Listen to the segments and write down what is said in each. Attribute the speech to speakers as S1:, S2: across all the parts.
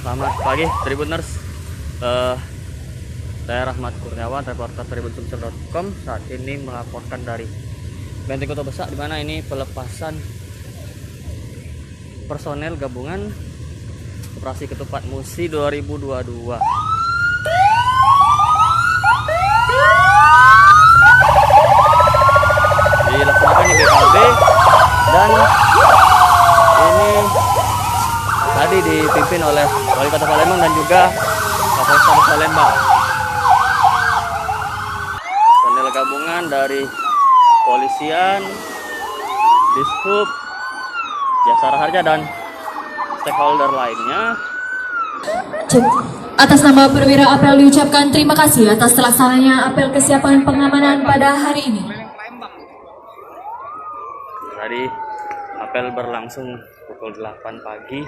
S1: Selamat pagi Tribuners, saya Rahmat Kurniawan, reporter Tribun.com. Saat ini melaporkan dari Benteng Kota Besar, di mana ini pelepasan personel gabungan Operasi Ketupat Musi 2022. Dilaksanakan di BKB dan ini tadi dipimpin oleh Wali Kota Palembang dan juga Kapolres Palembang. Personel gabungan dari Polisian, Dishub, Jasara Harja dan stakeholder lainnya.
S2: Atas nama perwira apel diucapkan terima kasih atas terlaksananya apel kesiapan pengamanan pada hari ini.
S1: Tadi apel berlangsung pukul 8 pagi.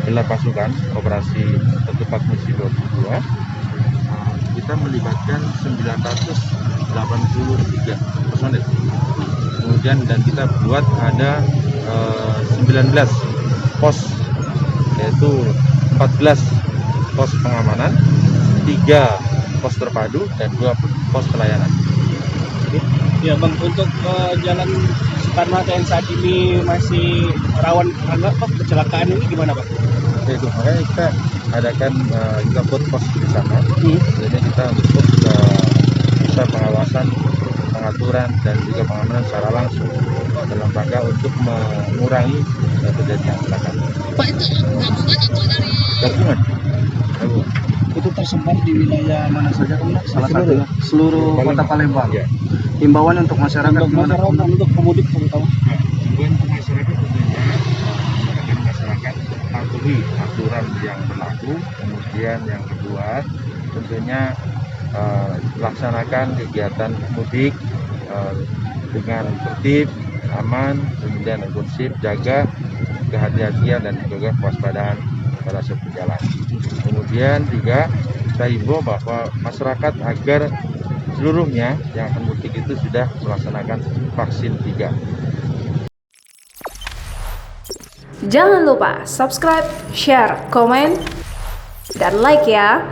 S3: Bila pasukan operasi Ketupat Musi 22, kita melibatkan 983 personel. Kemudian dan kita buat ada 19 pos, yaitu 14 pos pengamanan, 3 pos terpadu dan 2 pos pelayanan.
S4: Ya Bang, untuk jalan Soekarno-Hatta yang saat ini masih rawan kecelakaan ini gimana Bang?
S3: Itu makanya kita adakan kita buat pos di sana. Jadi kita untuk bisa pengawasan, pengaturan dan juga pengamanan secara langsung dalam rangka untuk mengurangi terjadinya kecelakaan.
S2: Pak, itu gabungan atau dari
S3: Gabungan.
S4: Itu tersebar di wilayah mana saja Bang? Salah satu
S3: Seluruh
S4: kota Palembang.
S3: Ya.
S4: Himbauan untuk masyarakat untuk pemudik terutama.
S3: Himbauan untuk masyarakat tentunya agar masyarakat patuhi aturan yang berlaku. Kemudian yang kedua tentunya laksanakan kegiatan mudik dengan tertib, aman, kemudian kondusif, jaga kehati-hatian dan juga kewaspadaan pada saat berjalan. Kemudian juga kita himbau bahwa masyarakat agar seluruhnya yang akan mudik itu sudah melaksanakan vaksin 3.
S5: Jangan lupa subscribe, share, komen, dan like ya.